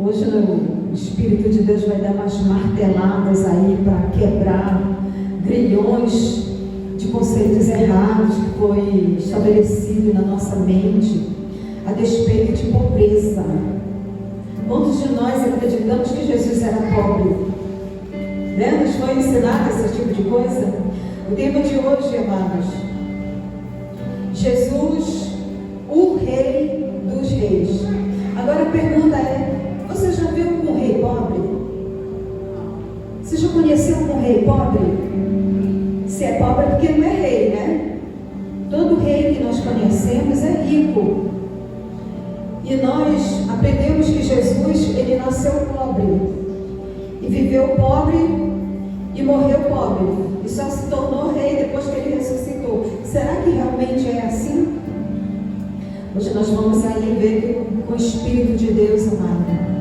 Hoje o Espírito de Deus vai dar umas marteladas aí para quebrar grilhões de conceitos errados que foi estabelecido na nossa mente a despeito de pobreza. Quantos de nós acreditamos que Jesus era pobre? Né? Nos foi ensinado esse tipo de coisa? O tema de hoje, amados, Jesus, o Rei dos Reis. Agora a pergunta é: você já viu um rei pobre? Você já conheceu um rei pobre? Se é pobre é porque não é rei, né? Todo rei que nós conhecemos é rico. E nós aprendemos que Jesus, ele nasceu pobre, e viveu pobre, e morreu pobre, e só se tornou rei depois que ele ressuscitou. Será que realmente é assim? Hoje nós vamos aí ver com o Espírito de Deus, amado,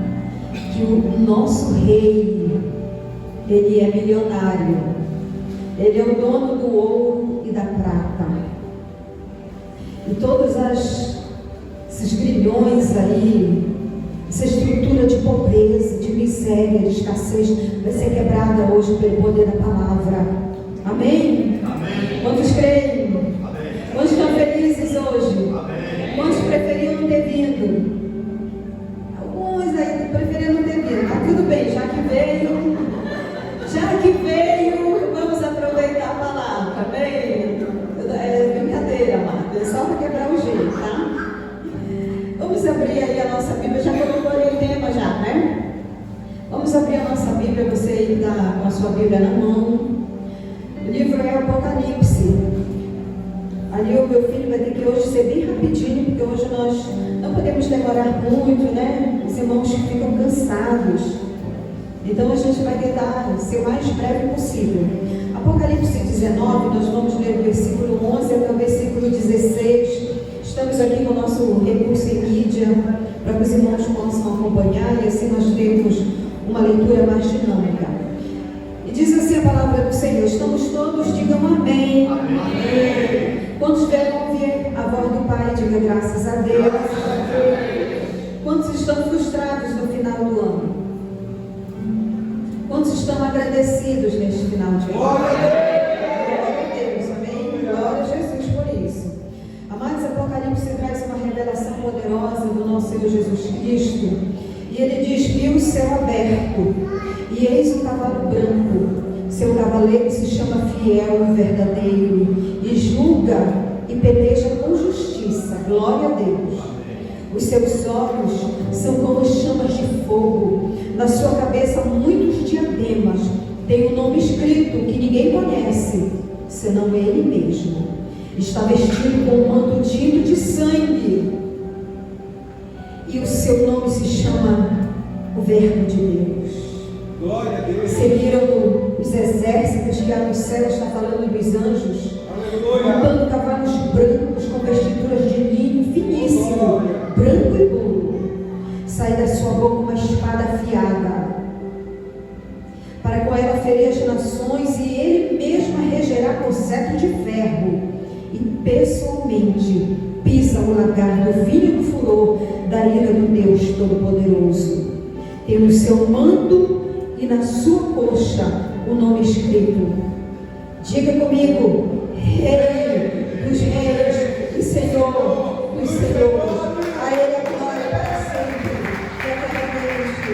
que o nosso rei, ele é milionário, ele é o dono do ouro e da prata, e todas esses grilhões aí, essa estrutura de pobreza, de miséria, de escassez, vai ser quebrada hoje pelo poder da palavra. Amém? Amém. Quantos creem? Amém. Quantos estão felizes hoje? Amém. Quantos preferiam não ter vindo? Alguns aí preferiam não ter vindo, mas tudo bem, já que veio, vamos aproveitar a palavra. Amém? É brincadeira, amado, é só para quebrar o gelo, tá? Vamos abrir aí a nossa Bíblia, já colocou ali o tema já, né? Vamos abrir a nossa Bíblia, você aí está com a sua Bíblia na mão. O livro é Apocalipse. Ali o meu filho vai ter que hoje ser bem rapidinho, porque hoje nós não podemos demorar muito, né? Os irmãos ficam cansados. Então a gente vai tentar ser o mais breve possível. Apocalipse 19, nós vamos ler o versículo 11 até o versículo 16. Estamos aqui no nosso recurso em mídia, para que os irmãos possam acompanhar e assim nós temos uma leitura mais dinâmica. E diz assim a palavra do Senhor: estamos todos, digam amém. Amém. Quantos vieram ouvir a voz do Pai, diga graças a Deus. Quantos estão frustrados no final do ano? Quantos estão agradecidos neste final de ano? Glória a Deus, amém? Glória a Jesus por isso. Amados, Apocalipse traz uma revelação poderosa do nosso Senhor Jesus Cristo. E ele diz: vi o céu aberto, e eis um cavalo branco. Seu cavaleiro se chama Fiel e Verdadeiro, e julga e peleja com justiça. Glória a Deus. Os seus olhos são como chamas de fogo. Na sua cabeça muitos diademas. Tem um nome escrito que ninguém conhece, senão ele mesmo. Está vestido com um manto tinto de sangue. E o seu nome se chama o Verbo de Deus. Glória a Deus. Seguiram os exércitos que há no céu, está falando dos anjos, montando cavalos brancos com vestiduras de linho finíssimo, branco e puro. Sai da sua boca uma espada afiada, para com ela ferir as nações, e ele mesmo a regerá com cetro de ferro, e pessoalmente pisa o lagar do vinho e do furor da ira do Deus Todo-Poderoso. Tem no seu manto e na sua coxa o nome escrito. Diga comigo: Rei dos Reis e Senhor dos Senhores. A Ele a glória para sempre, eternamente.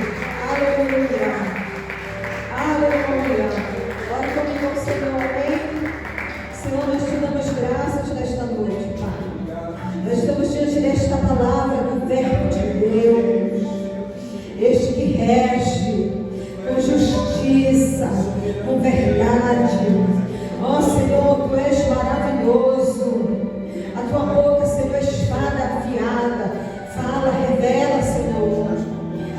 Aleluia. Aleluia. Ore comigo ao Senhor, amém? Senhor, nós te damos graças nesta noite, Pai. Nós estamos diante desta palavra do Verbo de Deus, este que rege com justiça, com verdade. Ó Senhor, Tu és maravilhoso. A Tua boca, Senhor, é espada afiada. Fala, revela, Senhor,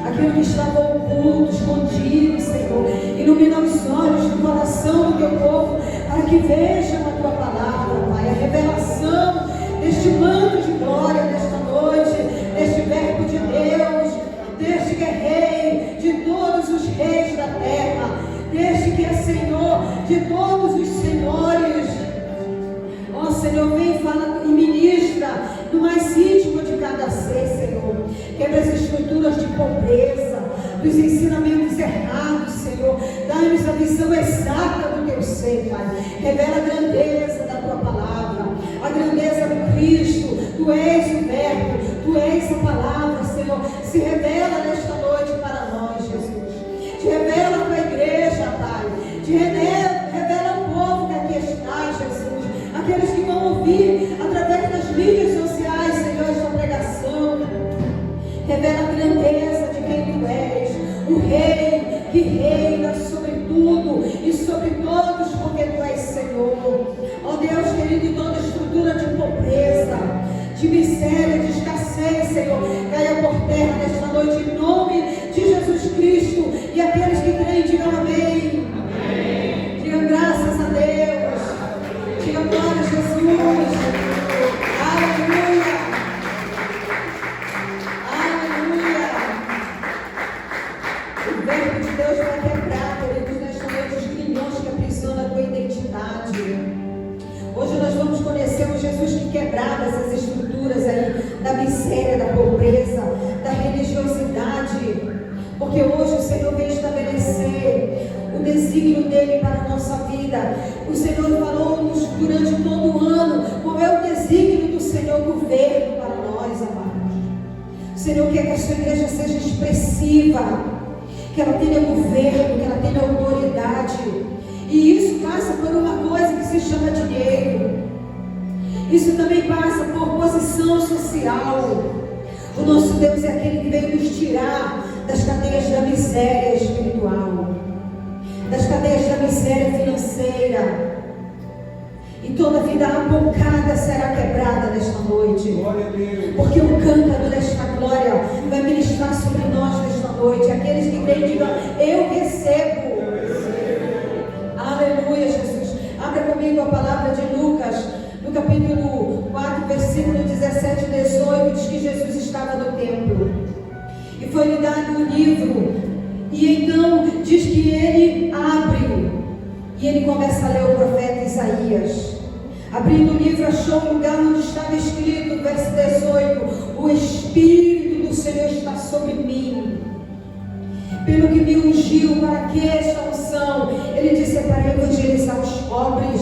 aquilo que estava oculto, escondido, Senhor. Ilumina os olhos do coração do Teu povo, para que vejam a Tua palavra, Pai. A revelação deste manto de glória desta noite, deste Verbo de Deus, deste que é Rei de todos os reis da terra, deste que é Senhor de todos os senhores. Ó Senhor, vem e fala e ministra no mais íntimo de cada ser, Senhor. Quebra as estruturas de pobreza, dos ensinamentos errados, Senhor. Dá-nos a visão exata do teu ser, Pai. Revela a grandeza da tua palavra, a grandeza do Cristo. Tu és o Verbo, tu és a palavra, Senhor. Se revela nesta noite para nós, Jesus. Te revela a tua igreja, Pai. Te revela o povo que aqui está, Jesus. Aqueles que vão ouvir através das mídias sociais, Senhor, esta pregação. Revela a grandeza de quem tu és, o Rei que reina sobre tudo e sobre todos, porque tu és Senhor. Ó Deus querido, em toda estrutura de pobreza, de miséria, de escassez, Senhor, caia por terra nesta noite, em nome de Jesus Cristo. E aqueles que creem, digam amém. Amém. Digam graças a Deus. Digam glória a Jesus. Aleluia. Aleluia. O verbo de Deus vai quebrar, queridos, nesta noite os grilhões que aprisionam a tua identidade. Hoje nós vamos conhecer o Jesus que quebrava essas estruturas aí da miséria, da pobreza, da religiosidade. Porque hoje o Senhor vem estabelecer o desígnio dele para a nossa vida. O Senhor falou-nos durante todo o ano qual é o desígnio do Senhor governo para nós, amados. O Senhor quer que a sua igreja seja expressiva, que ela tenha governo, que ela tenha autoridade. E isso passa por uma coisa que se chama dinheiro. Isso também passa por posição social. O nosso Deus é aquele que veio nos tirar das cadeias da miséria espiritual, das cadeias da miséria financeira. E toda vida apocada será quebrada nesta noite. Glória a Deus. Porque o cântaro desta glória vai ministrar sobre nós nesta noite. Aqueles que creem, digam: eu recebo. Aleluia, Jesus. Abra comigo a palavra de Lucas, no capítulo 4, versículo 17 e 18, diz que Jesus estava no templo. E foi-lhe dado um livro. E então diz que ele abre. E ele começa a ler o profeta Isaías. Abrindo o livro, achou um lugar onde estava escrito, verso 18: o Espírito do Senhor está sobre mim, pelo que me ungiu. Para que esta unção? Ele disse: é para evangelizar os pobres.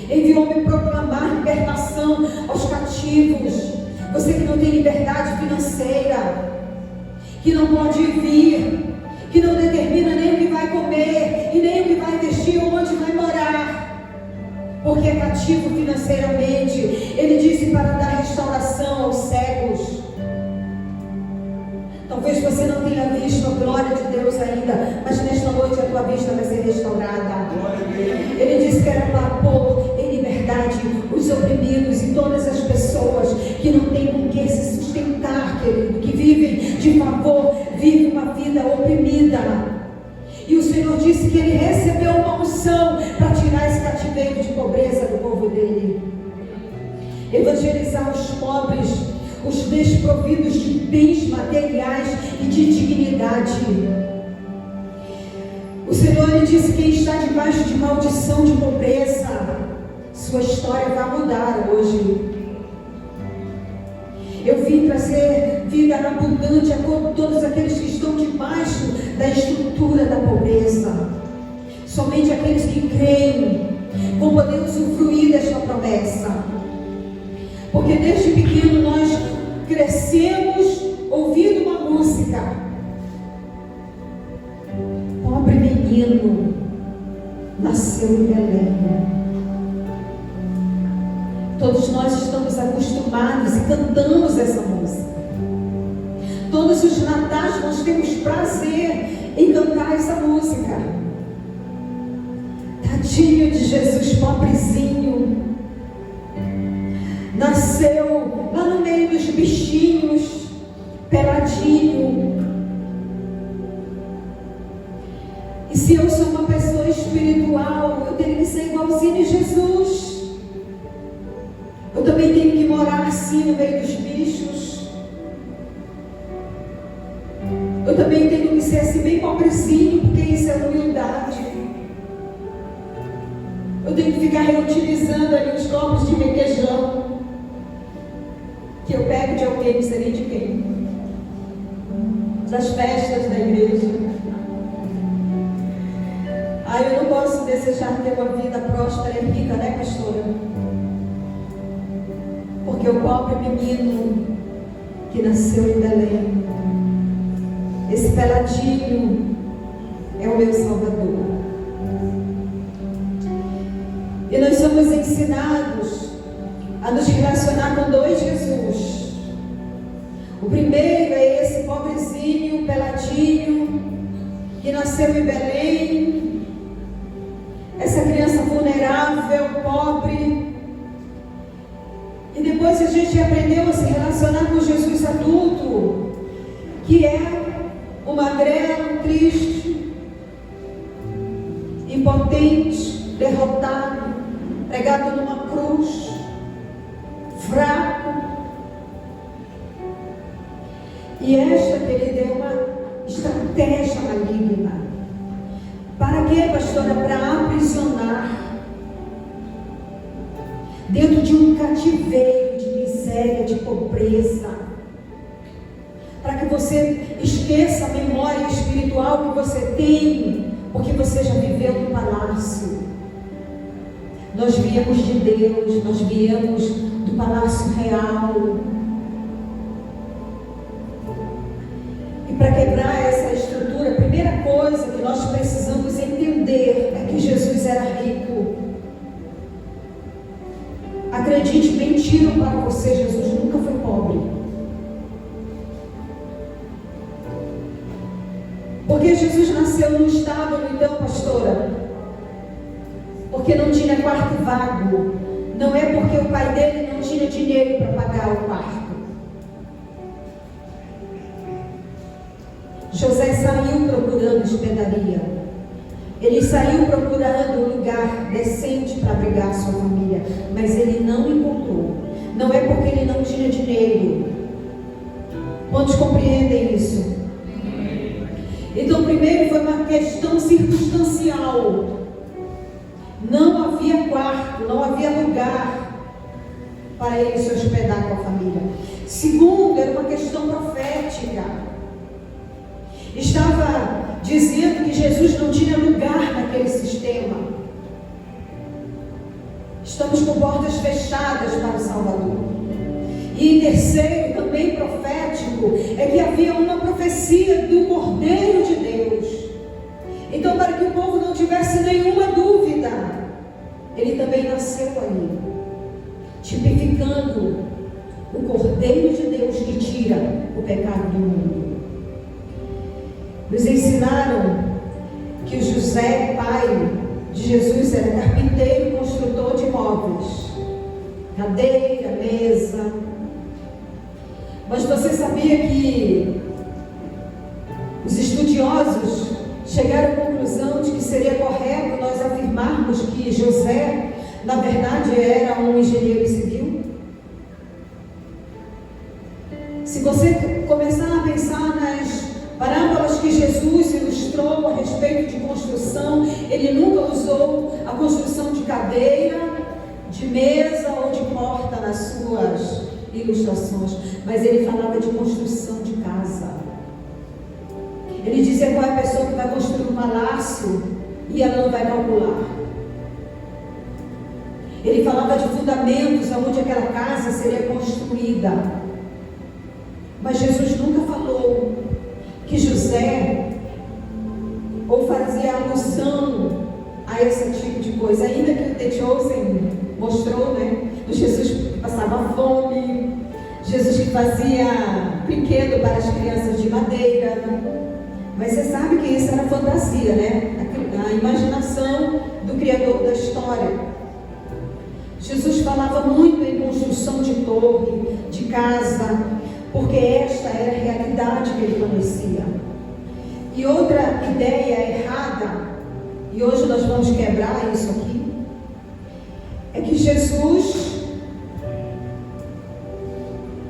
Enviou-me proclamar libertação aos cativos. Você que não tem liberdade financeira, que não pode vir, que não determina nem o que vai comer e nem o que vai vestir ou onde vai morar, porque é cativo financeiramente. Ele disse para dar restauração aos cegos. Talvez você não tenha visto a glória de Deus ainda, mas nesta noite a tua vista vai ser restaurada. Ele disse que era para pôr em liberdade os oprimidos e todas as pessoas que não têm com que se sustentar, querido, que vivem de favor, vivem uma vida oprimida. E o Senhor disse que ele recebeu uma unção para tirar esse cativeiro de pobreza do povo dele, evangelizar os pobres, os desprovidos de bens materiais e de dignidade. O Senhor lhe disse: quem está debaixo de maldição de pobreza, sua história vai mudar hoje. Eu vim trazer vida abundante a todos aqueles que estão debaixo da estrutura da pobreza. Somente aqueles que creem vão poder usufruir desta promessa. Porque desde pequeno nós crescemos ouvindo uma música: pobre menino nasceu em Belém. Todos nós estamos acostumados e cantamos essa música. Todos os natais nós temos prazer em cantar essa música. Tadinho de Jesus, pobrezinho, nasceu lá no meio dos bichinhos, peladinho. E se eu sou uma pessoa espiritual, eu tenho que ser igualzinho a Jesus. Eu também tenho que morar assim no meio dos bichos. Eu também tenho que ser assim bem pobrezinho, porque isso é humildade. Eu tenho que ficar reutilizando ali os copos de requeijão que eu pego de alguém, não sei nem de quem. das festas da igreja. Eu não posso desejar ter uma vida próspera e rica, né, pastora? Porque o pobre menino que nasceu em Belém, esse peladinho, é o meu Salvador. E nós somos ensinados a nos relacionar com dois Jesus. O primeiro é esse pobrezinho, peladinho, que nasceu em Belém. Essa criança vulnerável, pobre. E depois a gente aprendeu a se relacionar com Jesus adulto, que é um magrelo, triste, impotente, derrotado, pregado numa cruz, fraco. E esta que ele deu uma estratégia maligna. Para quê, pastora? Para aprisionar dentro de um cativeiro de miséria, de pobreza, para que você esqueça a memória espiritual que você tem, porque você já viveu no palácio. Nós viemos de Deus, nós viemos do palácio real. E para quebrar essa estrutura, a primeira coisa que nós precisamos entender é que Jesus era rico. Acredite, mentiram para você, Jesus nunca foi pobre. Porque Jesus nasceu no estábulo, então, pastora? Porque não tinha quarto vago. Não é porque o pai dele não tinha dinheiro para pagar o quarto. José saiu procurando hospedaria. Ele saiu procurando um lugar decente para abrigar sua família, mas ele não encontrou. Não é porque ele não tinha dinheiro. Quantos compreendem isso? Então, primeiro foi uma questão circunstancial. Não havia quarto, não havia lugar para ele se hospedar com a família. Segundo, era uma questão profética. Estava dizendo que Jesus não tinha lugar naquele sistema. Estamos com portas fechadas para o Salvador. E em terceiro, também profético, é que havia uma profecia do Cordeiro de Deus. Então, para que o povo não tivesse nenhuma dúvida, ele também nasceu ali, tipificando o Cordeiro de Deus que tira o pecado do mundo. Nos ensinaram que o José, pai de Jesus, era carpinteiro e construtor de móveis, cadeira, mesa. Mas você sabia que os estudiosos chegaram à conclusão de que seria correto nós afirmarmos que José, na verdade, era um engenheiro civil? Se você começar a pensar nas parábolas que Jesus ilustrou a respeito de construção, ele nunca usou a construção de cadeira, de mesa ou de porta nas suas ilustrações, mas ele falava de construção de casa. Ele dizia qual é a pessoa que vai construir um palácio e ela não vai calcular. Ele falava de fundamentos aonde aquela casa seria construída. Mas Jesus nunca falou que José ou fazia alusão a esse tipo de coisa, ainda que o The Chosen mostrou, né? Jesus que passava fome, Jesus que fazia brinquedo para as crianças de madeira. Mas você sabe que isso era fantasia, né? A imaginação do Criador da história. Jesus falava muito em construção de torre, de casa, porque esta era a realidade que ele conhecia. E outra ideia errada, e hoje nós vamos quebrar isso aqui, é que Jesus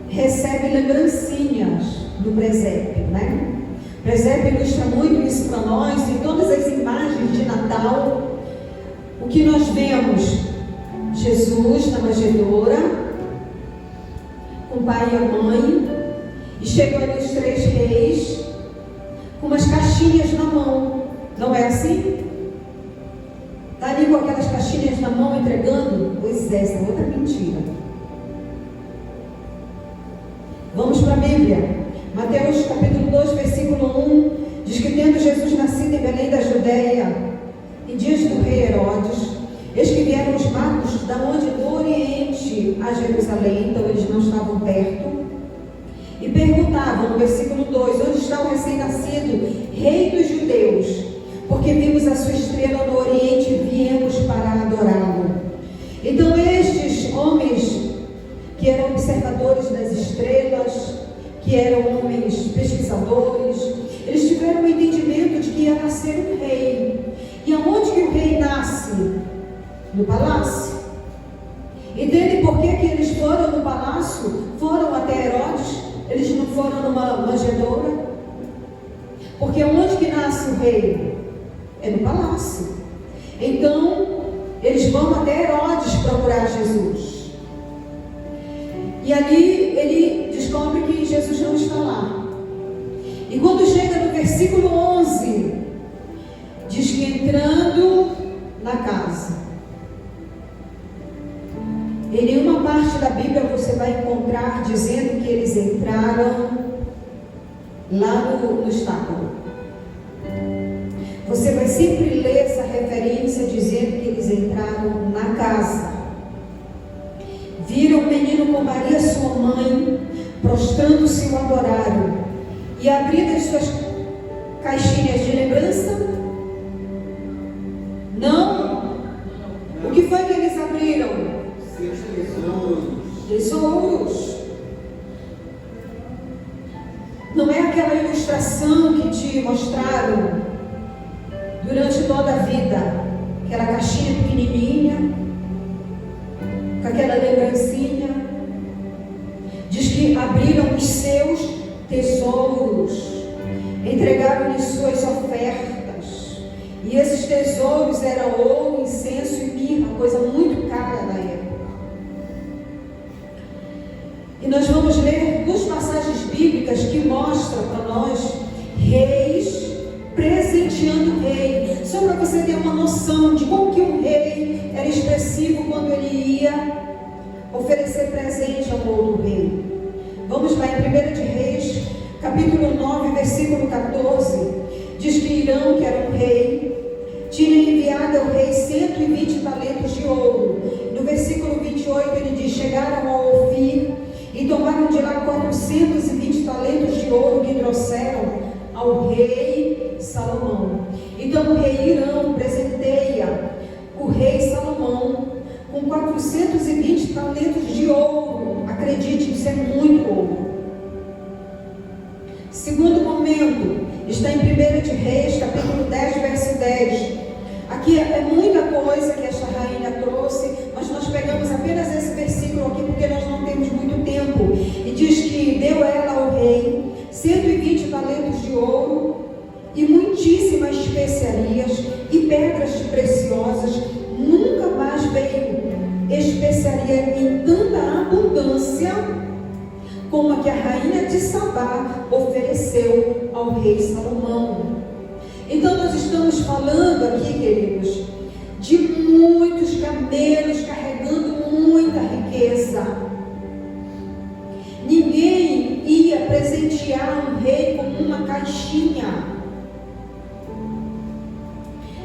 recebe lembrancinhas do presépio, né? O presépio ilustra muito isso para nós. Em todas as imagens de Natal, o que nós vemos? Jesus na manjedoura, com o pai e a mãe, e chegam ali os três reis, caixinhas na mão. Não é assim? Está ali com aquelas caixinhas na mão entregando? Pois é, essa é outra mentira. Vamos para a Bíblia. Mateus capítulo 2, versículo 1, diz que tendo Jesus nascido em Belém da Judeia, em dias do rei Herodes, eis que vieram os magos da onde do Oriente a Jerusalém, então eles não estavam perto, e perguntavam no versículo 2, onde está o recém-nascido, rei dos judeus? Porque vimos a sua estrela no Oriente e viemos para adorá-lo. Então estes homens, que eram observadores das estrelas, que eram homens pesquisadores, eles tiveram o entendimento de que ia nascer um rei. E aonde que o rei nasce? No palácio. Entendem por que eles foram no palácio? Foram até Herodes? Eles não foram numa manjedoura? Porque onde que nasce o rei? É no palácio. Então, eles vão até Herodes procurar Jesus. E ali ele descobre que Jesus não está lá. E quando chega no versículo 11, diz que entrando na casa. Em nenhuma parte da Bíblia você vai encontrar dizendo que eles entraram lá no estábulo. Você vai sempre ler essa referência dizendo que eles entraram na casa. Viram o menino com Maria, sua mãe, prostrando-se o adoraram. E abrindo as suas caixinhas de lembrança? Não. O que foi que eles abriram? Tesouros. Não é aquela ilustração que te mostraram durante toda a vida, aquela caixinha pequenininha, com aquela lembrancinha. Diz que abriram os seus tesouros, entregaram-lhe suas ofertas, e esses tesouros eram ouro, incenso e mirra, coisa muito cara da época. E nós vamos ler duas passagens bíblicas que mostram para nós reis presenteando o rei, só para você ter uma noção de como que um rei era expressivo quando ele ia oferecer presente a um outro rei. Vamos lá em 1 de Reis, capítulo 9, versículo 14, diz que Irão, que era um rei, tinha enviado ao rei 120 talentos de ouro. No versículo 28 ele diz, chegaram ao Ofir e tomaram de lá 420 talentos de ouro que trouxeram ao rei Salomão. Então o rei Irão presenteia o rei Salomão com 420 talentos de ouro. Acredite, isso é muito ouro. Segundo momento, está em 1 de Reis, capítulo 10, verso 10. Aqui é muita coisa que esta rainha trouxe, mas nós pegamos apenas esse versículo aqui porque nós não temos muito tempo. E diz que deu ela ao rei 120 talentos de ouro e muitíssimas especiarias e pedras preciosas. Nunca mais veio especiaria em tanta abundância como a que a rainha de Sabá ofereceu ao rei Salomão. Então nós estamos falando aqui, queridos, de muitos camelos carregando muita riqueza. Ninguém ia presentear um rei com uma caixinha.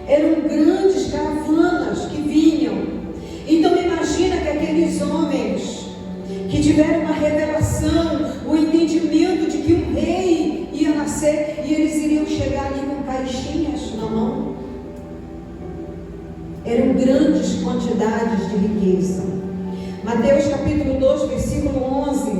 Eram grandes caravanas que vinham. Então imagina que aqueles homens que tiveram uma revelação, o entendimento de que um rei ia nascer e eles iriam chegar ali com caixinhas na mão. Eram grandes quantidades de riqueza. Mateus capítulo 2, versículo 11,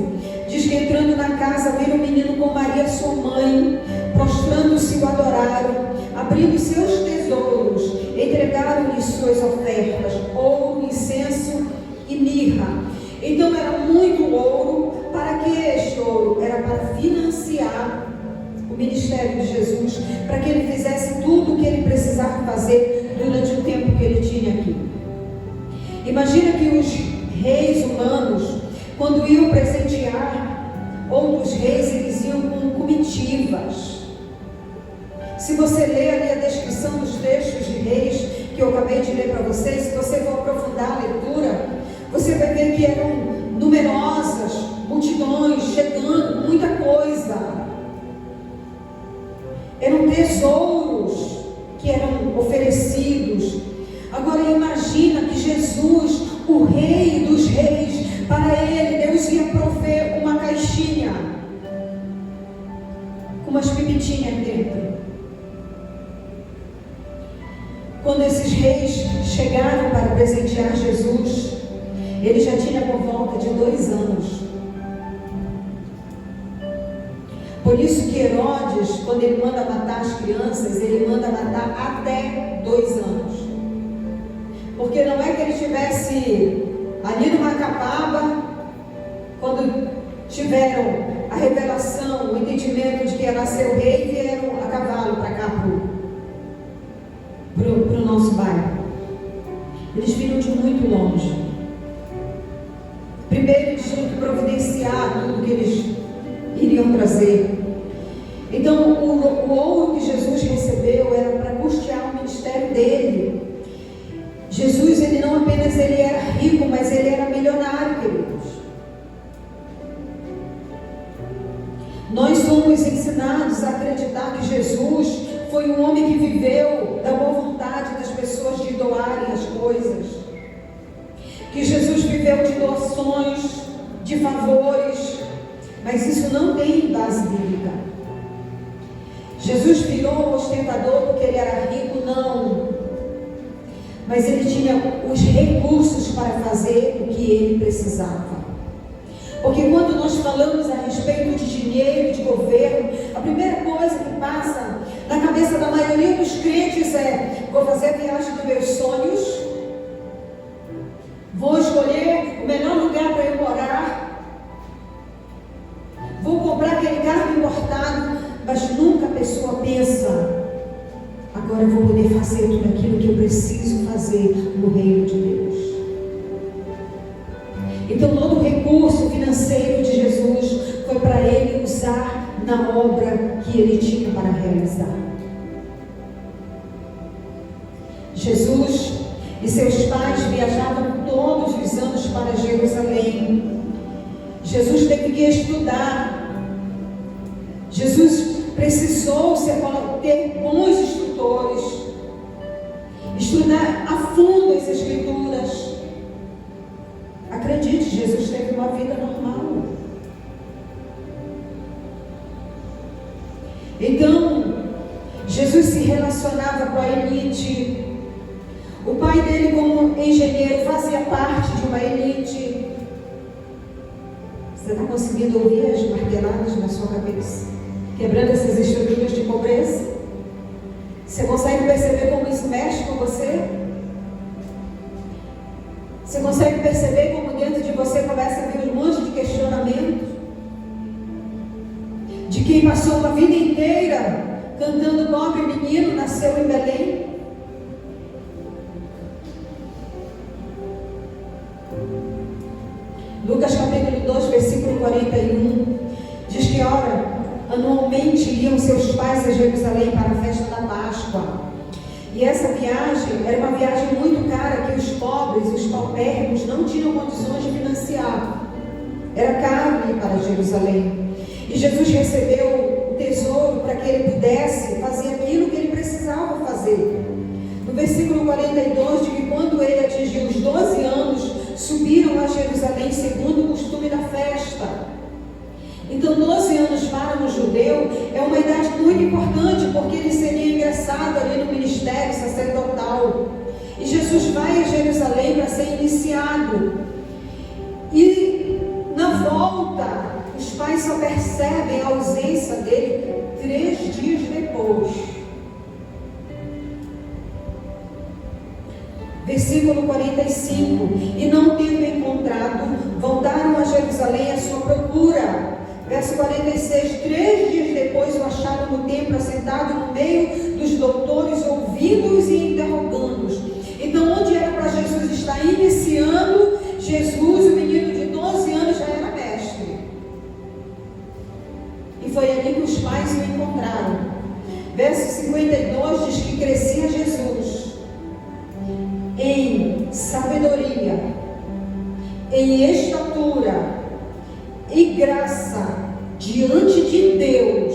diz que entrando na casa, viram o menino com Maria sua mãe, prostrando-se o adoraram, abrindo seus tesouros, entregaram-lhe suas ofertas, ouro, incenso e mirra. Então era muito ouro. Para que este ouro? Era para financiar o ministério de Jesus, para que ele fizesse tudo o que ele precisava fazer durante o tempo que ele tinha aqui. Imagina que os reis humanos, quando iam presentear outros reis, eles iam com comitivas. Se você ler ali a descrição dos textos de Reis, que eu acabei de ler para vocês, se você for aprofundar a leitura, você vai ver que eram numerosas multidões chegando, muita coisa. Eram tesouros que eram oferecidos. Agora imagina que Jesus, o Rei dos Reis, para ele Deus ia prover uma caixinha com umas pipitinhas dentro. Quando esses reis chegaram para presentear Jesus, ele já tinha por volta de 2 anos. Por isso que Herodes, quando ele manda matar as crianças, ele manda matar até 2 anos. Porque não é que ele estivesse ali no Macapaba, quando tiveram a revelação, o entendimento de que ia nascer o rei, vieram a cavalo para cá, para o nosso bairro. Eles viram de muito longe. Primeiro eles tinham que providenciar tudo que eles iriam trazer. Então o ouro que Jesus recebeu era para custear o ministério dele. Jesus, ele não apenas ele era rico, mas ele era milionário, queridos. Nós somos ensinados a acreditar que Jesus foi um homem que viveu da boa vontade das pessoas de doarem as coisas, que Jesus viveu de doações, de favores, mas isso não tem base bíblica. Jesus virou um ostentador porque ele era rico? Não. Mas ele tinha os recursos para fazer o que ele precisava. Porque quando nós falamos a respeito de dinheiro, de governo, a primeira coisa que passa na cabeça da maioria dos crentes é: vou fazer a viagem dos meus sonhos, vou escolher o melhor lugar para eu morar, vou comprar aquele carro importado, mas nunca a pessoa pensa: agora eu vou poder fazer tudo aquilo que eu preciso fazer no reino de Deus. Então todo o recurso financeiro de Jesus foi para ele usar na obra que ele tinha para realizar. Jesus e seus pais viajavam todos os anos para Jerusalém. Jesus teve que estudar. Jesus precisou ter bons instrutores, estudar a fundo as Escrituras. Acredite, Jesus teve uma vida normal. Então, Jesus se relacionava com a elite. O pai dele, como engenheiro, fazia parte de uma elite. Você está conseguindo ouvir as marteladas na sua cabeça, quebrando essas estruturas de pobreza? Você consegue perceber como isso mexe com você? Você consegue perceber como dentro de você começa a vir um monte de questionamento? De quem passou uma vida inteira cantando pobre menino, nasceu em Belém? Lucas capítulo 2, versículo 41, diz que, ora, anualmente iam seus pais a Jerusalém para a festa da Páscoa. E essa viagem era uma viagem muito cara que os pobres, os paupérrimos, não tinham condições de financiar. Era caro ir para Jerusalém. E Jesus recebeu o tesouro para que ele pudesse fazer aquilo que ele precisava fazer. No versículo 42, diz que quando ele atingiu os 12 anos, subiram a Jerusalém segundo o costume da festa. Então 12 anos para um judeu é uma idade muito importante, porque ele seria ingressado ali no ministério sacerdotal. E Jesus vai a Jerusalém para ser iniciado. E na volta, os pais só percebem a ausência dele 3 dias depois. Versículo 45: e não tendo encontrado, voltaram a Jerusalém à sua procura. Verso 46: 3 dias depois o acharam no templo, assentado no meio dos doutores, ouvindo-os e interrogando-os. Então, onde era para Jesus estar iniciando, Jesus, o menino de 12 anos, já era mestre. E foi ali que os pais o encontraram. Verso 52 diz que crescia Jesus em sabedoria, em estatura e graça diante de Deus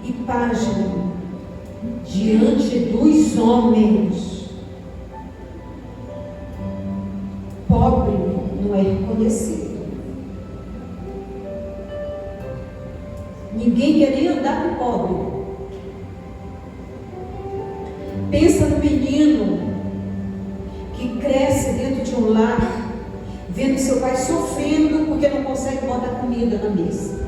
e página diante dos homens. Pobre não é reconhecido. Ninguém quer nem andar com pobre. Pensa no menino que cresce dentro de um lar, vendo seu pai sofrendo porque não consegue botar comida na mesa.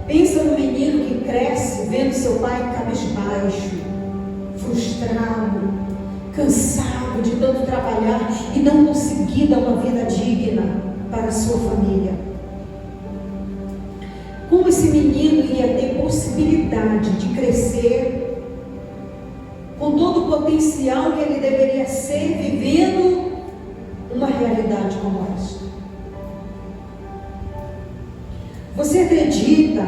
Pensa no menino que cresce vendo seu pai cabisbaixo, frustrado, cansado de tanto trabalhar e não conseguir dar uma vida digna para a sua família. Como esse menino ia ter possibilidade de crescer com todo o potencial que ele deveria ser, vivendo uma realidade como esta? Você acredita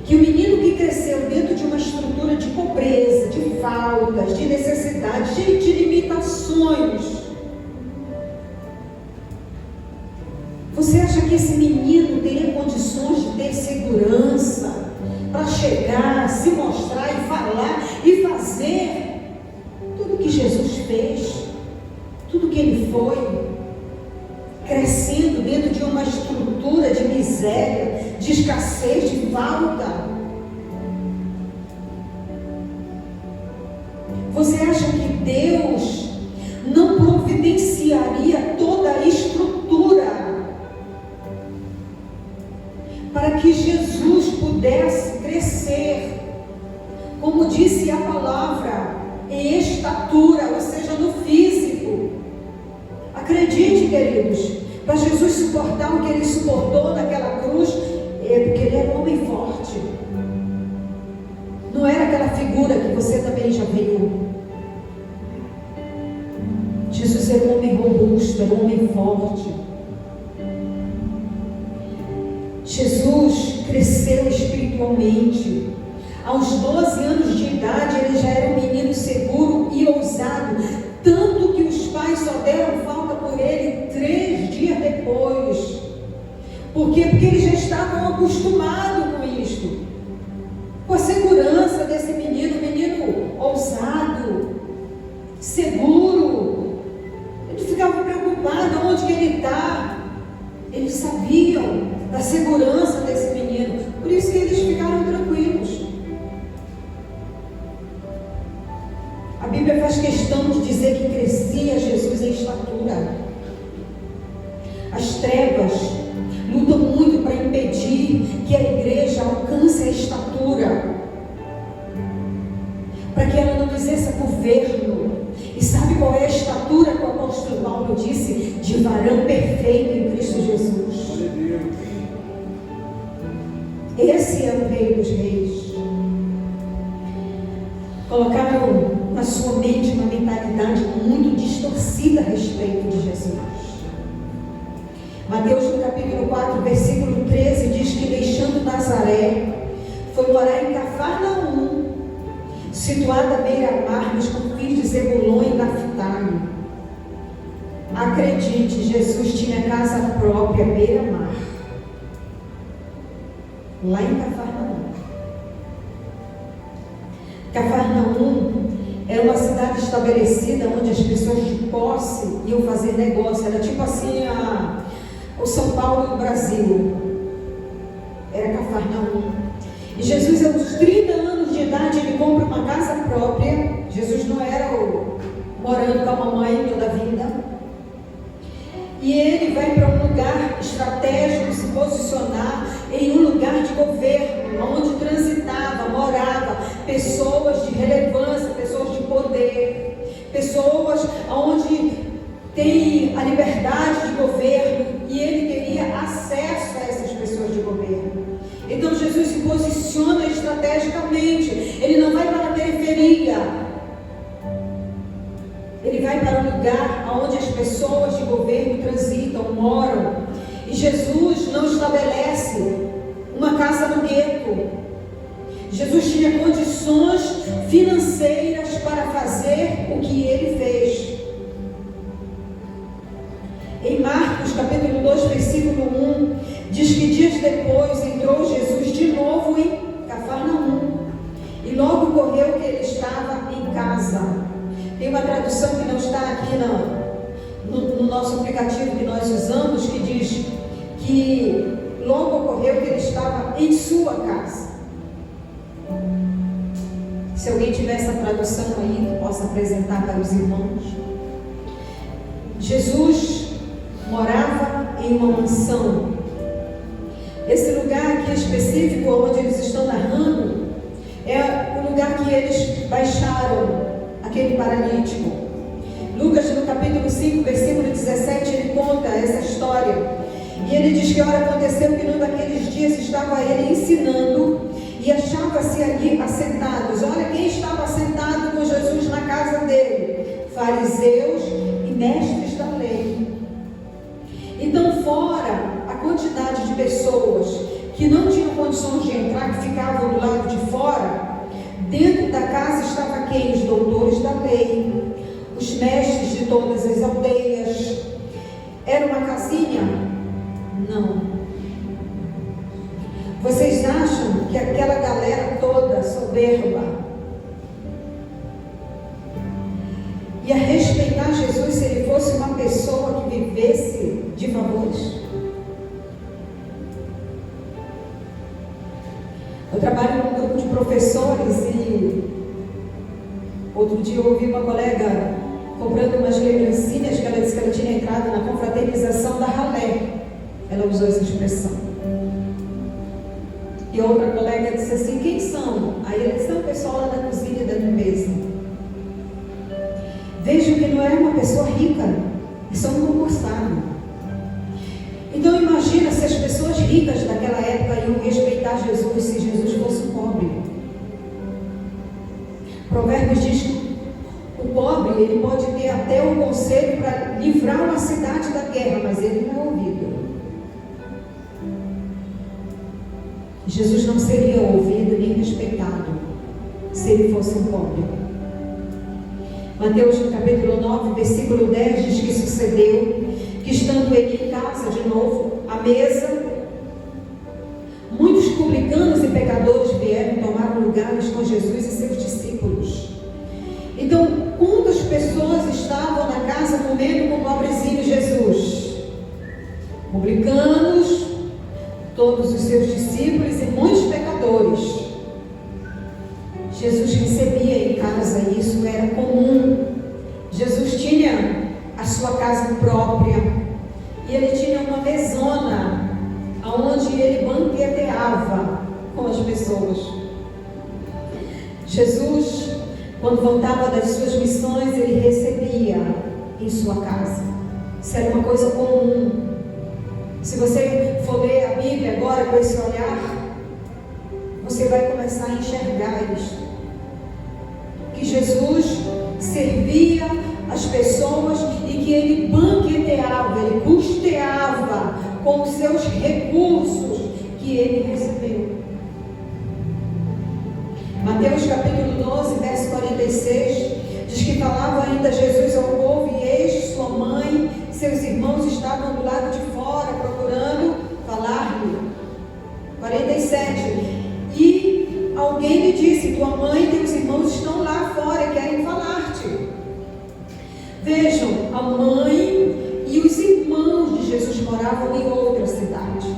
que o menino que cresceu dentro de uma estrutura de pobreza, de faltas, de necessidades, de limitações, você acha que esse menino teria condições de ter segurança para chegar, se mostrar e falar e fazer tudo que Jesus fez, tudo que ele foi, crescendo dentro de uma estrutura de miséria, de escassez, de falta? Você acha que Deus não providenciaria toda a estrutura para que Jesus pudesse crescer, como disse a palavra, em estatura, ou seja, no físico? Acredite, queridos, para Jesus suportar o que ele suportou naquela cruz, é porque ele era um homem forte. Não era aquela figura que você também já viu. Jesus era um homem robusto, era um homem forte. Jesus cresceu espiritualmente. Aos 12 anos de idade, ele já era um menino seguro e ousado, tanto que os pais só deram falta por ele 3 dias depois. Por quê? Porque eles já estavam acostumados com isto, com a segurança desse menino, menino ousado, seguro. Eles ficavam preocupados onde que ele está. Eles sabiam da segurança desse menino, por isso que eles ficaram tranquilos. A Bíblia faz questão de dizer que crescia Jesus em estatura. As trevas lutam muito para impedir que a igreja alcance a estatura, para que ela não exerça governo. E sabe qual é a estatura que o apóstolo Paulo disse? De varão perfeito em Cristo Jesus. Esse é o Rei dos Reis. Colocaram na sua mente uma mentalidade muito distorcida a respeito de Jesus. Mateus no capítulo 4, versículo 13 diz que, deixando Nazaré, foi morar em Cafarnaum, situada à beira-mar, nos confins de Zebulon e Naftali. Acredite, Jesus tinha casa própria à beira-mar, lá em Cafarnaum. Cafarnaum era uma cidade estabelecida onde as pessoas de posse iam fazer negócio. Era tipo assim o São Paulo do Brasil. Era Cafarnaum. E Jesus, aos 30 anos de idade, ele compra uma casa própria. Jesus não era morando com a mamãe toda a vida. E ele vai para um lugar estratégico, se posicionar em um lugar de governo, onde transitava, morava pessoas de relevância, pessoas de poder, pessoas onde tem a liberdade de governo, e ele teria acesso a essas pessoas de governo. Então Jesus se posiciona estrategicamente. Ele não vai para a periferia, ele vai para um lugar onde as pessoas de governo transitam, moram. E Jesus não estabelece uma casa no gueto. Jesus tinha condições financeiras para fazer o que ele fez. Em Marcos capítulo 2, versículo 1, diz que dias depois entrou Jesus de novo em Cafarnaum. E logo ocorreu que ele estava em casa. Tem uma tradução que não está aqui no nosso aplicativo que nós usamos, que diz que logo ocorreu que ele estava em sua casa. Se alguém tiver essa tradução aí, que possa apresentar para os irmãos. Jesus morava em uma mansão. Esse lugar aqui específico, onde eles estão narrando, é o lugar que eles baixaram aquele paralítico. Lucas, no capítulo 5, versículo 17, ele conta essa história. E ele diz que ora aconteceu que num daqueles dias estava ele ensinando e achava-se ali assentados. Olha quem estava sentado com Jesus na casa dele: fariseus e mestres da lei. Então, fora a quantidade de pessoas que não tinham condições de entrar, que ficavam do lado de fora, dentro da casa estava quem? Os doutores da lei, os mestres de todas as aldeias. Era uma casinha? Não. Vocês acham que aquela galera toda soberba ia respeitar Jesus se ele fosse uma pessoa que vivesse de favores? Eu trabalho num grupo de professores e outro dia eu ouvi uma colega comprando umas lembrancinhas que ela disse que ela tinha entrado na confraternização da Ralé. Ela usou essa expressão. E outra colega disse assim: quem são? Aí ela disse: é o pessoal lá da cozinha e da limpeza. Vejam que não é uma pessoa rica, é só um concursado. Então imagina se as pessoas ricas daquela época iam respeitar Jesus se Jesus fosse um pobre. Provérbios diz que o pobre, ele pode ter até um conselho para livrar uma cidade da guerra, mas ele não é ouvido. Jesus não seria ouvido nem respeitado se ele fosse um pobre. Mateus no capítulo 9, versículo 10 diz que sucedeu que, estando ele em casa de novo, à mesa, muitos publicanos e pecadores vieram tomar lugares com Jesus e seus discípulos. Então, quantas pessoas estavam na casa comendo com o pobrezinho Jesus? Publicanos, todos os seus discípulos e muitos pecadores. Jesus recebia em casa, e isso era comum. Jesus tinha a sua casa própria e ele tinha uma mesona onde ele banqueteava com as pessoas. Jesus, quando voltava das suas missões, ele recebia em sua casa. Isso era uma coisa comum. Se você for ler a Bíblia agora com esse olhar, você vai começar a enxergar isso. Que Jesus servia as pessoas e que ele banqueteava, ele custeava com os seus recursos que ele recebeu. Mateus capítulo 12, verso 46, diz que falava ainda Jesus ao povo, e eis sua mãe, seus irmãos estavam do lado de fora, procurando falar-lhe. 47, e alguém lhe disse: tua mãe e teus irmãos estão lá fora e querem falar-te. Vejam, a mãe e os irmãos de Jesus moravam em outra cidade,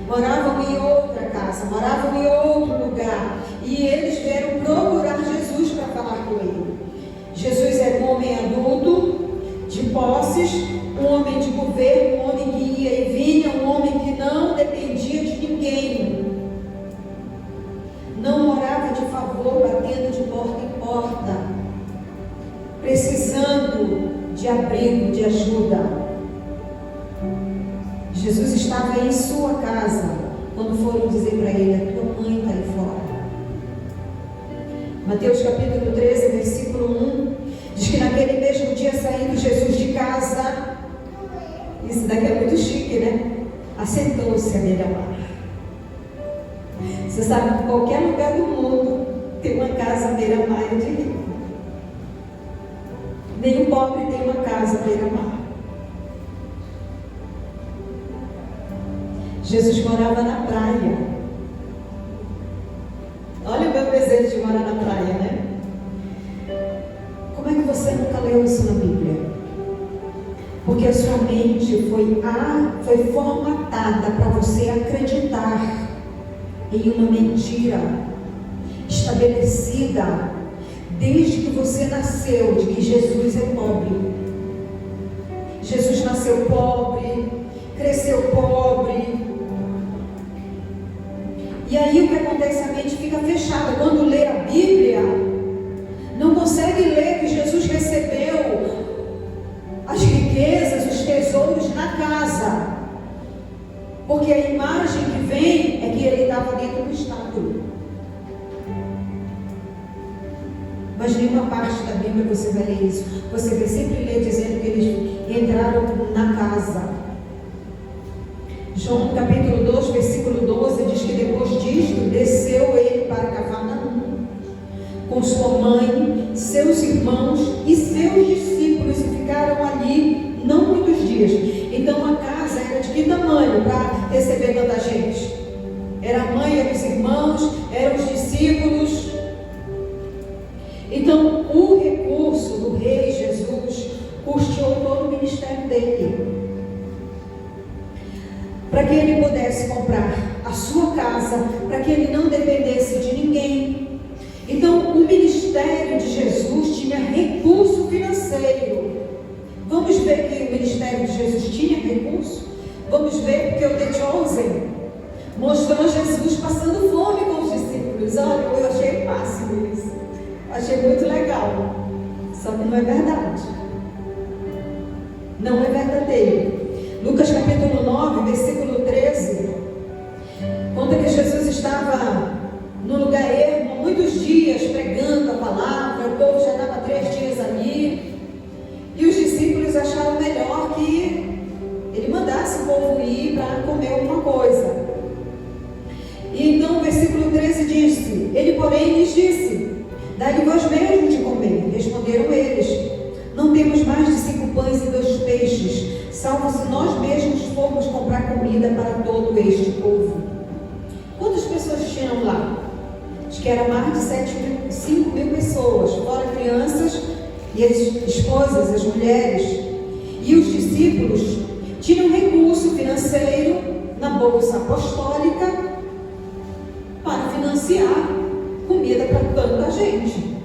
moravam em outra casa, moravam em outro lugar, e eles vieram procurar Jesus para falar com ele. Jesus era um homem adulto, de posses, um homem de governo, um homem que ia e vinha, um homem que não dependia de ninguém, não morava de favor, batendo de porta em porta, precisando de abrigo, de ajuda. Jesus estava em sua casa quando foram dizer para ele: a tua mãe está aí fora. Mateus capítulo 13, versículo 1 diz que naquele mesmo dia, saindo Jesus de casa, Isso daqui é muito chique, né? Assentou-se à beira-mar. Você sabe que em qualquer lugar do mundo tem uma casa à beira-mar de rico. Nenhum pobre tem uma casa à beira-mar. Jesus morava na praia. Olha o meu desejo de morar na praia, né? Como é que você nunca leu isso na Bíblia? Porque a sua mente foi formatada para você acreditar em uma mentira estabelecida desde que você nasceu, de que Jesus é pobre. Jesus nasceu pobre, cresceu pobre. E aí o que acontece? A mente fica fechada. Quando lê a Bíblia, não consegue ler que Jesus recebeu as riquezas, os tesouros na casa. Porque a imagem que vem é que ele estava dentro do estábulo. Mas nenhuma parte da Bíblia você vai ler isso. Você vai sempre ler dizendo que eles entraram na casa. João capítulo 2, versículo 12 diz que depois disto desceu ele para Cafarnaum com sua mãe, seus irmãos e seus discípulos, e ficaram ali não muitos dias. Então a casa era de que tamanho para receber tanta gente? Era a mãe, eram os irmãos, eram os discípulos. Então o recurso do rei Jesus custeou todo o ministério dele, para que ele pudesse comprar a sua casa, para que ele não dependesse de ninguém. Então o ministério de Jesus tinha recurso financeiro. Vamos ver que o ministério de Jesus tinha recurso? Vamos ver, porque o The Chosen mostrou Jesus passando fome com os discípulos. Olha, eu achei máximo isso. Achei muito legal. Só que não é verdade. Não é verdadeiro. Lucas capítulo 9, versículo 13, conta que Jesus estava no lugar ermo há muitos dias pregando a palavra. O povo já estava 3 dias ali, e os discípulos acharam melhor que ele mandasse o povo ir para comer alguma coisa. E então o versículo 13 disse: ele porém lhes disse: dai-lhe vós mesmos de comer. Responderam eles: não temos mais de 5 pães e 2 peixes, salvo se nós mesmos formos comprar comida para todo este povo. Quantas pessoas tinham lá? Acho que era mais de 5 mil pessoas, fora crianças e as esposas, as mulheres. E os discípulos tinham recurso financeiro na bolsa apostólica para financiar comida para tanta gente.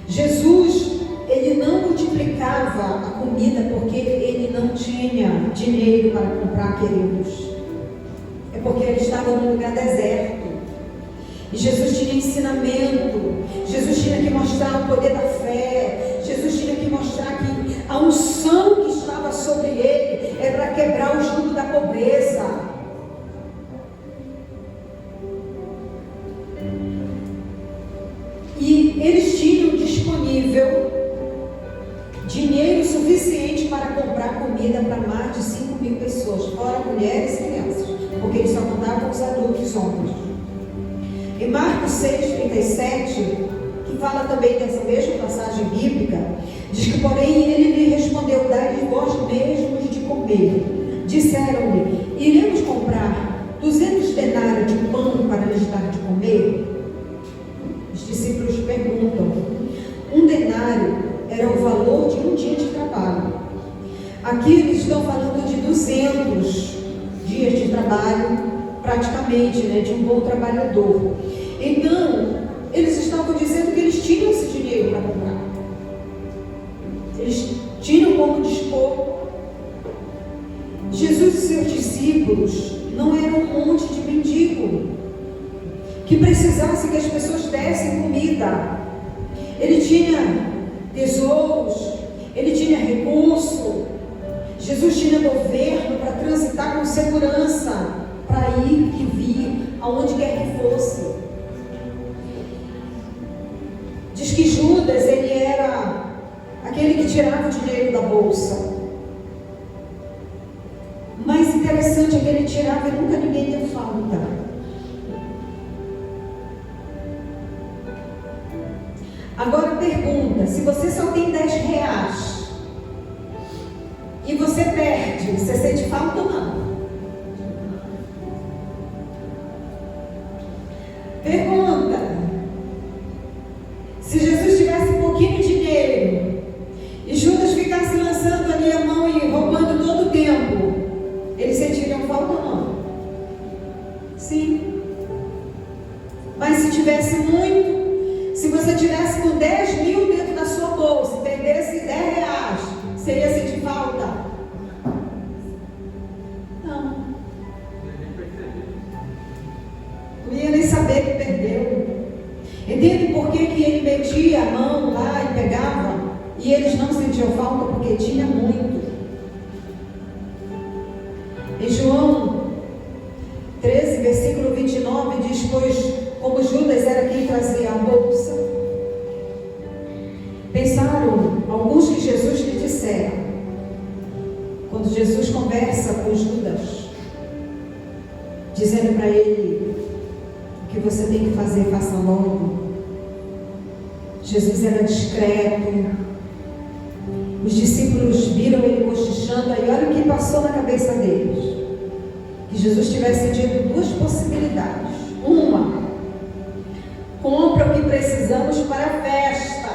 Jesus, ele não multiplicava a comida porque ele não tinha dinheiro para comprar, queridos. É porque ele estava num lugar deserto. E Jesus tinha ensinamento. Jesus tinha que mostrar o poder da fé. Jesus tinha que mostrar que a unção que estava sobre ele é para quebrar o jugo da pobreza. E eles tinham disponível dinheiro suficiente para comprar comida para mais de 5 mil pessoas, fora mulheres e crianças, porque eles só contavam os adultos homens. Em Marcos 6,37, que fala também dessa mesma passagem bíblica, diz que porém ele lhe respondeu: dai-lhe vós mesmos de comer. Disseram-lhe: iremos comprar 200 denários de pão para lhes dar de comer? Os discípulos perguntam. 1 denário era o valor de um dia de trabalho. Aqui eles estão falando de 200 dias de trabalho, praticamente, né, de um bom trabalhador. Então, eles estavam dizendo que eles tinham esse dinheiro para comprar. Eles tinham como dispor. Jesus e seus discípulos não eram um monte de mendigo que precisasse que as pessoas dessem comida. Ele tinha tesouros, ele tinha recurso. Jesus tinha governo para transitar com segurança, para ir e vir aonde quer que fosse. Diz que Judas, ele era aquele que tirava o dinheiro da bolsa. interessante é que ele tirava e nunca ninguém deu falta. Agora pergunta, se você só tem 10 reais e você perde, você sente falta ou não? Pergunta, se Jesus tivesse um pouquinho de dinheiro e Judas ficasse lançando ali a mão e roubando todo o tempo, eles sentiriam falta ou não? Sim. Mas se tivesse muito, se você tivesse com 10 mil dentro da sua bolsa e perdesse 10 reais, você ia sentir falta? Não. Não ia nem saber que perdeu. Entende por que ele metia a mão lá e pegava? E eles não sentiam falta porque tinha muito. Em João 13, versículo 29 diz: pois como Judas era quem trazia a bolsa, pensaram alguns que Jesus lhe dissera, quando Jesus conversa com Judas, dizendo para ele: o que você tem que fazer, faça logo. Jesus era discreto. Os discípulos viram ele cochichando, aí olha o que passou na cabeça deles. Que Jesus tivesse dito duas possibilidades. Uma, compra o que precisamos para a festa.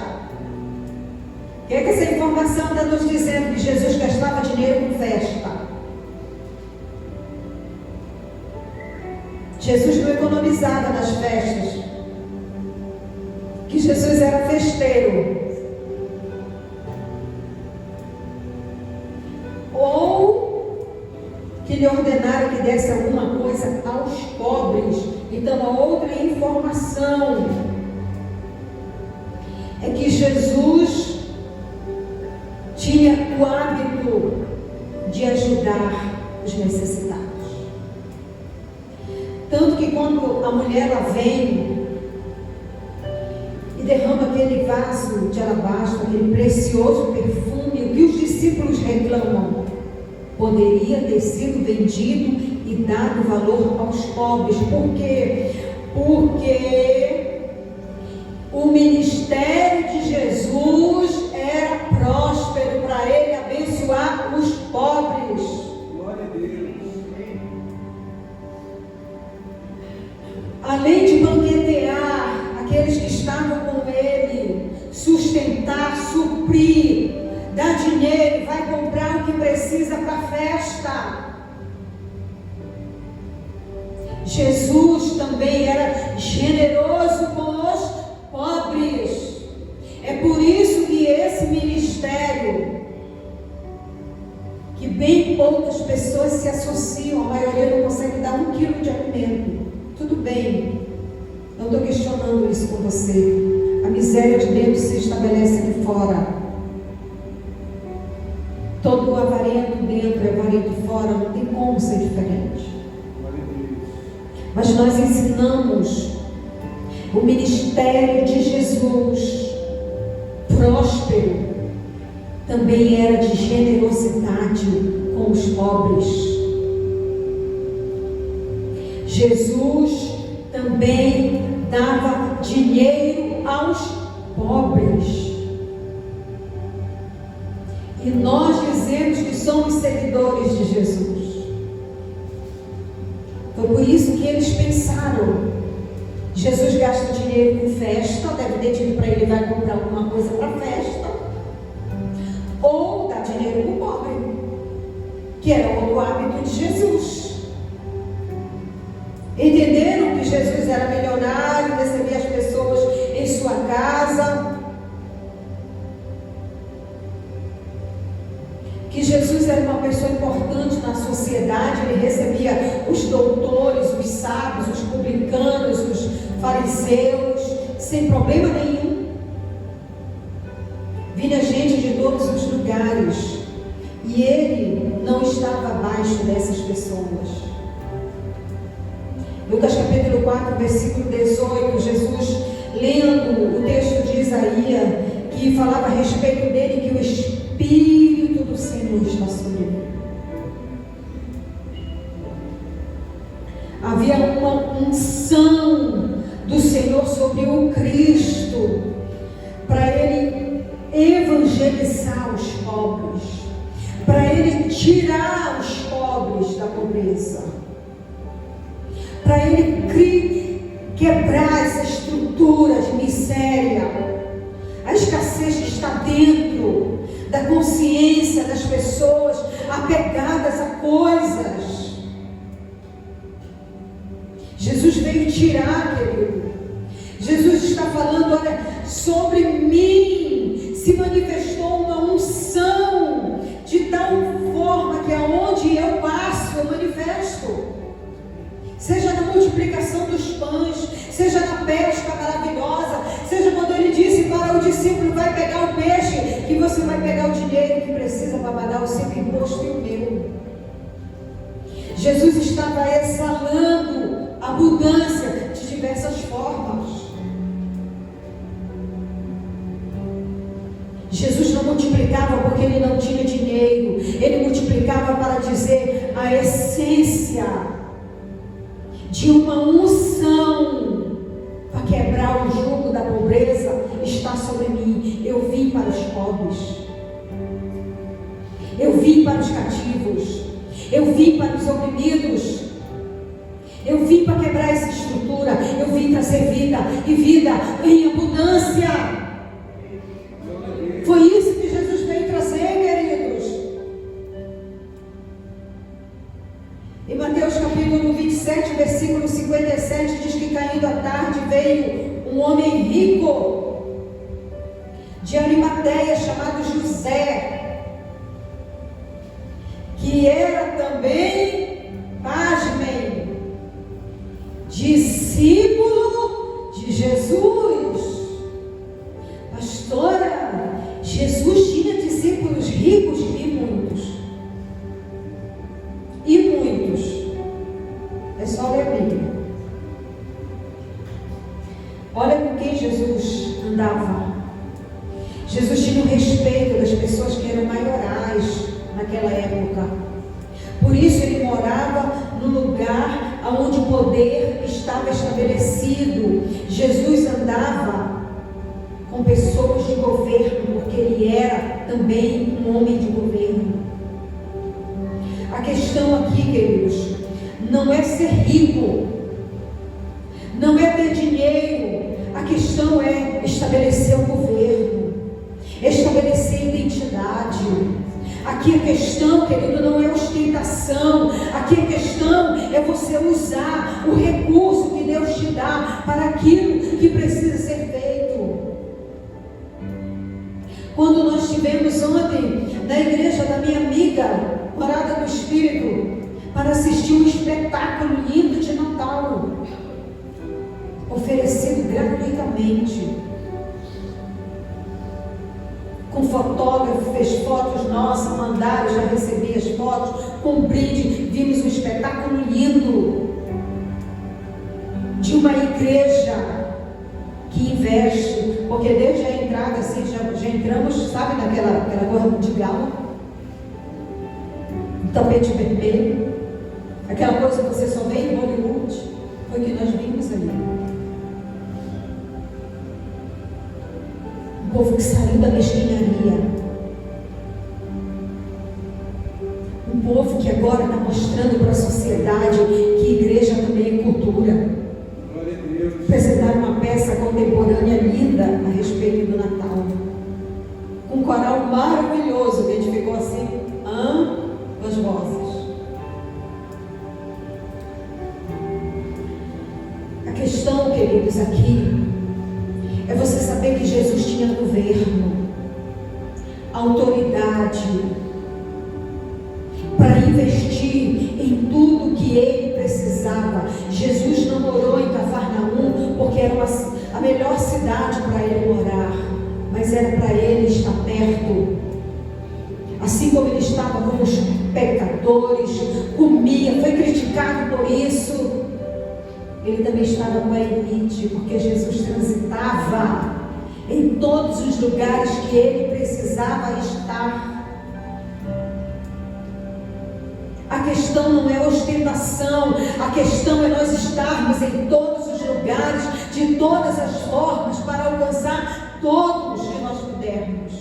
O que é que essa informação está nos dizendo? Que Jesus gastava dinheiro com festa. Jesus não economizava nas festas. Que Jesus era festeiro. Ou que lhe ordenaram que desse alguma coisa aos pobres. Então a outra informação é que Jesus tinha o hábito de ajudar os necessitados. Tanto que quando a mulher ela vem e derrama aquele vaso de alabastro, aquele precioso perfume, o que os discípulos reclamam? Poderia ter sido vendido e dado valor aos pobres. Por quê? Porque o ministério de Jesus era próspero para ele abençoar os pobres. Glória a Deus. Além de banquetear aqueles que estavam com ele, sustentar, suprir, dar dinheiro, vai comprar o que precisa para a festa. Jesus também era generoso com os pobres. É por isso que esse ministério, que bem poucas pessoas se associam, a maioria não consegue dar 1 quilo de alimento. Tudo bem, não estou questionando isso com você. A miséria de dentro se estabelece aqui fora. Todo avarento dentro é avarento fora, não tem como ser diferente. Mas nós ensinamos o ministério de Jesus, próspero, também era de generosidade com os pobres. Jesus também dava dinheiro aos pobres. E nós dizemos que somos seguidores de Jesus. Foi por isso que eles pensaram: Jesus gasta dinheiro com festa, deve ter dito para ele, vai comprar alguma coisa para festa, ou dá dinheiro para o pobre, que era o hábito de Jesus. Entenderam que Jesus era milionário, recebia as pessoas em sua casa, que Jesus era uma pessoa importante na sociedade, ele recebia os doutores, os sábios, os publicanos, os fariseus, sem problema nenhum. Vinha gente de todos os lugares, e ele não estava abaixo dessas pessoas. Lucas capítulo 4, versículo 18, Jesus, lendo o texto de Isaías, que falava a respeito dele, que o Espírito do Senhor está sobre ele. Havia uma unção do Senhor sobre o Cristo, para Ele evangelizar os pobres, para Ele tirar os pobres da pobreza, para Ele quebrar essa estrutura de miséria, a escassez que está dentro da consciência das pessoas apegadas a coisas. Jesus veio tirar, querido. Jesus está falando, olha, sobre mim se manifestou uma unção de tal forma que aonde eu passo, eu manifesto. Seja na multiplicação dos pães, seja na pesca maravilhosa, seja quando Ele disse para o discípulo: vai pegar o peixe, que você vai pegar o dinheiro que precisa para pagar o seu imposto e o meu. Jesus estava exalando abundância de diversas formas. Jesus não multiplicava porque Ele não tinha dinheiro. Ele multiplicava para dizer a essência de uma unção para quebrar o jugo da pobreza está sobre mim. Eu vim para os pobres, eu vim para os cativos, eu vim para os oprimidos, eu vim para quebrar essa estrutura, eu vim trazer vida e vida em abundância. Foi isso que Jesus veio trazer, queridos. Em Mateus capítulo 27, versículo 57, diz que caindo a tarde veio um homem rico de Arimateia chamado José, que era também, pasmem, discípulo de Jesus. Pastora, Jesus tinha discípulos ricos e muitos. E muitos. É só ler a Bíblia. Olha com quem Jesus andava. Jesus tinha o respeito das pessoas que eram maiorais naquela época. Por isso ele morava no lugar onde o poder estava estabelecido. Jesus andava com pessoas de governo, porque ele era também um homem de governo. A questão aqui, queridos, não é ser rico, não é ter dinheiro. A questão é estabelecer o governo, estabelecer a identidade. Aqui a questão, querido, não é ostentação. Aqui a questão é você usar o recurso que Deus te dá para aquilo que precisa ser feito. Quando nós estivemos ontem na igreja da minha amiga, Morada do Espírito, para assistir um espetáculo lindo de Natal, oferecido gratuitamente, com fotógrafo, fez fotos nossas, mandaram, já recebi as fotos, com brinde. Vimos um espetáculo lindo de uma igreja que investe, porque desde a entrada assim, já entramos, sabe, naquela gorra de gala, um tapete vermelho, aquela coisa que você só vê em Hollywood. Foi o que nós vimos ali. Um povo que saiu da mesquinharia, um povo que agora está mostrando para a sociedade que igreja também é cultura. Apresentaram uma peça contemporânea linda a respeito do Natal, um coral maravilhoso, que a gente ficou assim, as vozes. A questão, queridos, aqui é você saber que Jesus tinha governo, autoridade, para investir em tudo que ele precisava. Jesus não morou em Cafarnaum porque era a melhor cidade para ele morar, mas era para ele estar perto. Assim como ele estava com os pecadores, comia, foi criticado por isso, ele também estava com a elite, porque Jesus transitava em todos os lugares que ele precisava estar. A questão não é ostentação, a questão é em todos os lugares, de todas as formas, para alcançar todos que nós pudermos.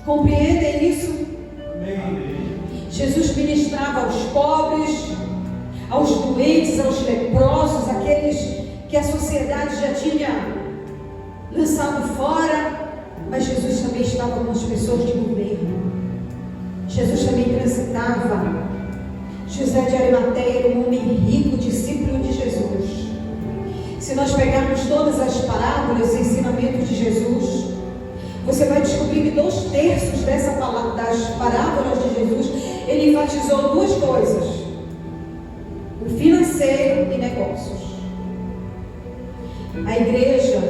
Compreendem isso? Amém. Jesus ministrava aos pobres, aos doentes, aos leprosos, aqueles que a sociedade já tinha lançado fora, mas Jesus também estava com as pessoas de governo. Jesus também transitava. José de Arimateia era um homem rico, discípulo de Jesus. Se nós pegarmos todas as parábolas e ensinamentos de Jesus, você vai descobrir que 2/3 das parábolas de Jesus, ele enfatizou duas coisas: o financeiro e negócios. A igreja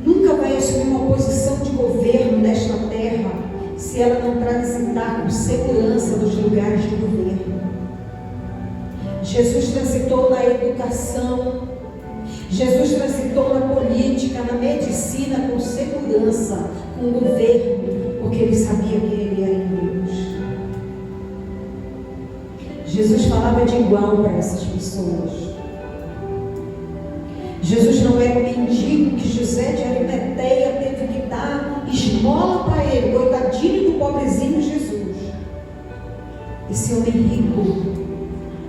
nunca vai assumir uma posição de governo nesta terra se ela não transitar com segurança nos lugares de governo. Jesus transitou na educação, Jesus transitou na política, na medicina com segurança, com governo, porque ele sabia que ele era em Deus. Jesus falava de igual para essas pessoas. Jesus não era um mendigo que José de Arimateia teve que dar esmola para ele, coitadinho do pobrezinho Jesus. Esse homem rico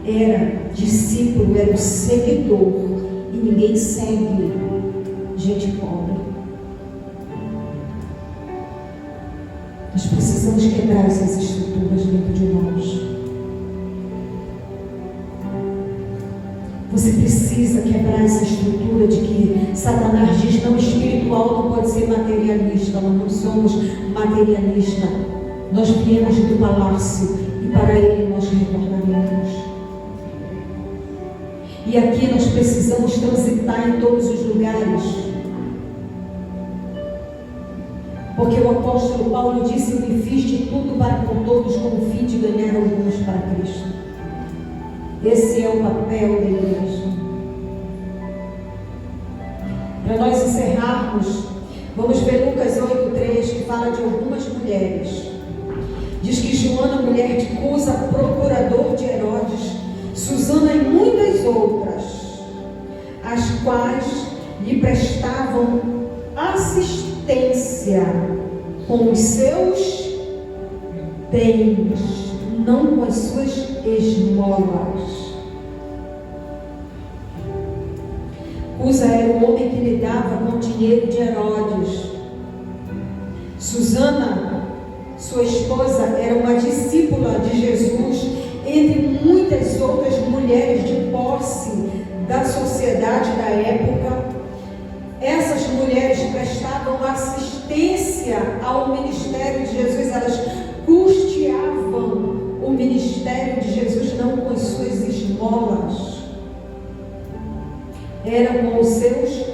era discípulo, era um seguidor, e ninguém segue gente pobre. Nós precisamos quebrar essas estruturas dentro de nós. Você precisa quebrar essa estrutura de que Satanás diz: não, espiritual não pode ser materialista. Nós não somos materialistas. Nós viemos do palácio e para ele nós retornaremos. E aqui nós precisamos transitar em todos os lugares. Porque o apóstolo Paulo disse: eu me fiz de tudo para com todos, com o fim de ganhar alguns para Cristo. Esse é o papel da igreja. Para nós encerrarmos, vamos ver Lucas 8:3, que fala de algumas mulheres. Diz que Joana, mulher de Cusa, procurador de Herodes, Susana e muitas outras, as quais lhe prestavam assistência com os seus bens, não com as suas esmolas. Cusa era o homem que lidava com o dinheiro de Herodes. Susana, sua esposa, era uma discípula de Jesus, entre muitas outras mulheres de posse da sociedade da época. Essas mulheres prestavam assistência ao ministério de Jesus, elas custeavam o ministério de Jesus, não com as suas esmolas, era com os seus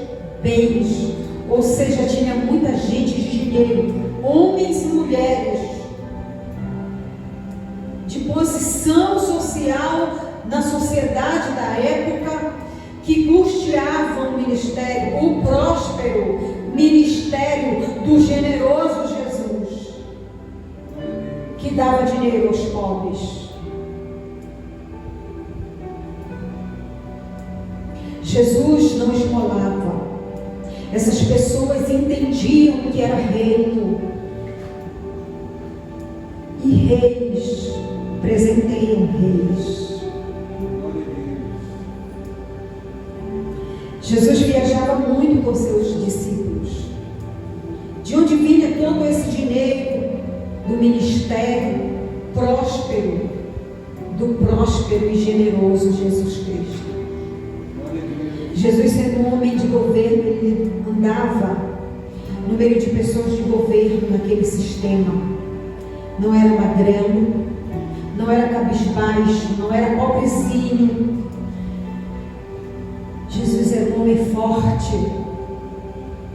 bens. Ou seja, tinha muita gente de dinheiro, homens e mulheres de posição social na sociedade da época, que custeavam o ministério, o próspero ministério do generoso Jesus, que dava dinheiro aos pobres. Jesus não esmolava. Essas pessoas entendiam que era reino. E reis presenteiam reis. Jesus viajava muito com seus discípulos. De onde vinha todo esse dinheiro? Do ministério próspero, do próspero e generoso Jesus Cristo. Jesus, sendo um homem de governo, ele andava no meio de pessoas de governo naquele sistema. Não era magrelo, não era cabisbaixo, não era pobrezinho. Jesus era um homem forte,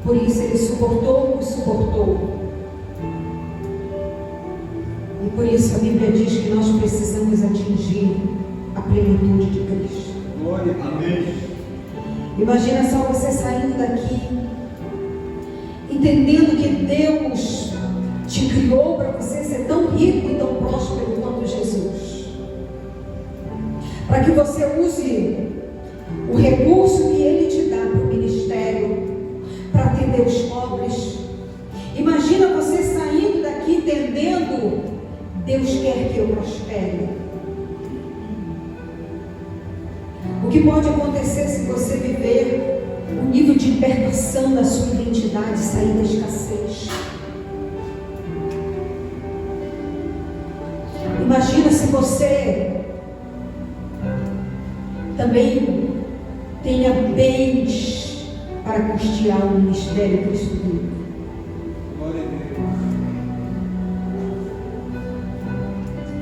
por isso ele suportou o que suportou. E por isso a Bíblia diz que nós precisamos atingir a plenitude de Cristo. Glória a Deus. Imagina só você saindo daqui, entendendo que Deus te criou para você ser tão rico e tão próspero quanto Jesus, para que você use o recurso que Ele te dá para o ministério, para atender os pobres. Imagina você saindo daqui entendendo: Deus quer que eu prospere. O que pode acontecer se você viver um nível de libertação da sua identidade, sair da escassez? Imagina se você também tenha bens para custear o ministério Cristo Vivo. Glória a Deus.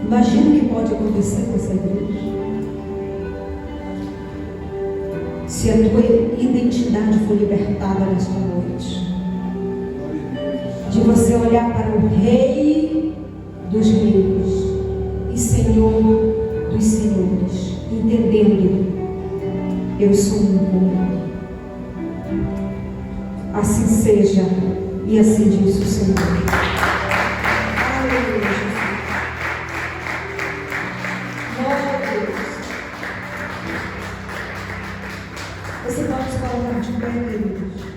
Imagina o que pode acontecer com essa igreja. Se a tua identidade for libertada nesta noite, de você olhar para o Rei dos Reis e Senhor dos Senhores, entendendo: eu sou um povo. Assim seja, e assim diz o Senhor. Aleluia, Jesus. Glória a Deus. Você pode se colocar de pé, queridos.